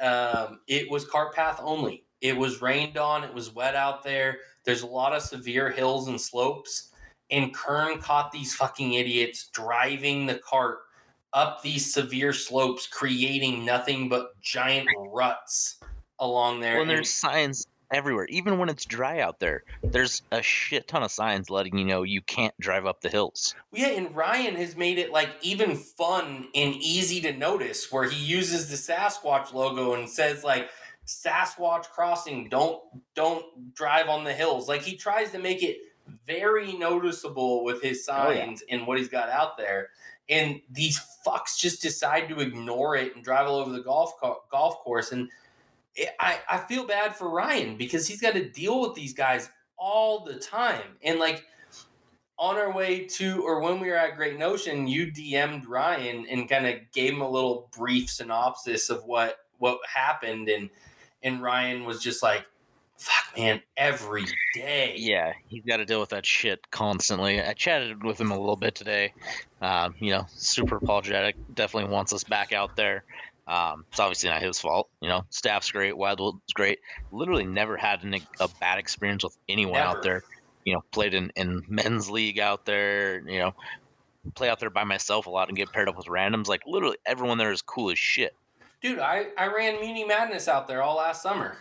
it was cart path only. It was rained on. It was wet out there. There's a lot of severe hills and slopes. And Kern caught these fucking idiots driving the cart up these severe slopes, creating nothing but giant ruts along there. Well, and there's signs everywhere. Even when it's dry out there, there's a shit ton of signs letting you know you can't drive up the hills. Yeah, and Ryan has made it like even fun and easy to notice, where he uses the Sasquatch logo and says like Sasquatch crossing, don't drive on the hills. Like he tries to make it very noticeable with his signs and what he's got out there. And these fucks just decide to ignore it and drive all over the golf course. And I feel bad for Ryan because he's got to deal with these guys all the time. And like on our way to, or when we were at Great Notion, you DM'd Ryan and kind of gave him a little brief synopsis of what happened. And Ryan was just like, fuck, man, every day. Yeah, he's got to deal with that shit constantly. I chatted with him a little bit today. Super apologetic. Definitely wants us back out there. It's obviously not his fault. Staff's great. Wildwood's great. Literally never had a bad experience with anyone out there. Played in men's league out there. Play out there by myself a lot and get paired up with randoms. Like literally everyone there is cool as shit. Dude, I ran Muni Madness out there all last summer.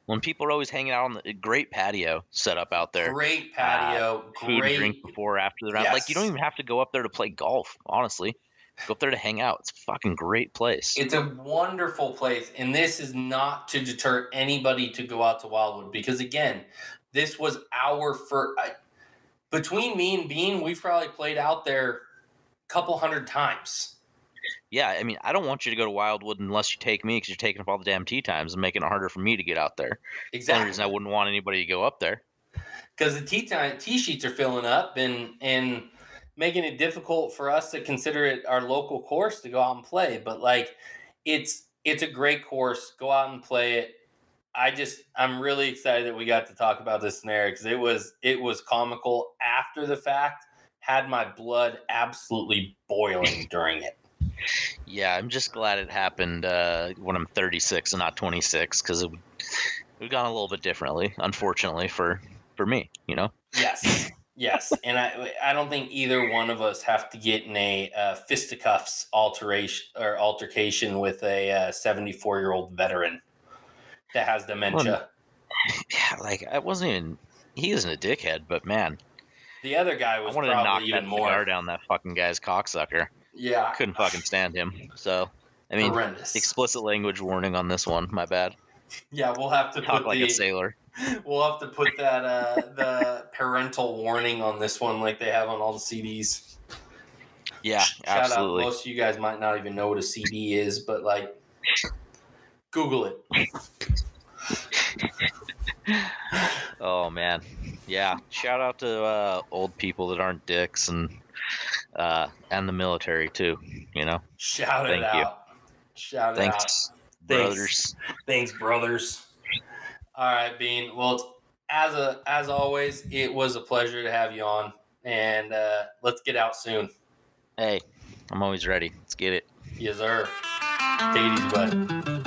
When people are always hanging out on the great patio set up out there. Great patio. Food and drink before, after the round. Yes. Like you don't even have to go up there to play golf, honestly. Go up there to hang out. It's a fucking great place. It's a wonderful place. And this is not to deter anybody to go out to Wildwood. Because again, this was our first. Between me and Bean, we've probably played out there a couple hundred times. Yeah, I mean, I don't want you to go to Wildwood unless you take me because you're taking up all the damn tee times and making it harder for me to get out there. Exactly. That's the only reason I wouldn't want anybody to go up there. Because the tee sheets are filling up and making it difficult for us to consider it our local course to go out and play. But like, it's a great course. Go out and play it. I'm really excited that we got to talk about this scenario because it was comical after the fact. Had my blood absolutely boiling during it. Yeah, I'm just glad it happened when I'm 36 and not 26 because it would gone a little bit differently, unfortunately for me. Yes, and I don't think either one of us have to get in a fisticuffs altercation with a 74-year-old veteran that has dementia. Yeah, like I wasn't even. He isn't a dickhead, but man, the other guy was. I wanted to knock even that more cigar down that fucking guy's cocksucker. Yeah, couldn't fucking stand him. So I mean, horrendous. Explicit language warning on this one. My bad. Yeah, we'll have to talk like a sailor. We'll have to put that the parental warning on this one, like they have on all the CDs. Yeah, Shout absolutely. out. Most of you guys might not even know what a CD is, but like, Google it. Oh man, yeah. Shout out to old people that aren't dicks and the military too. Shout it out. Shout it out. Brothers. Thanks, brothers. All right, Bean. Well, as always, it was a pleasure to have you on, and let's get out soon. Hey, I'm always ready. Let's get it. Yes, sir. Take it easy, bud.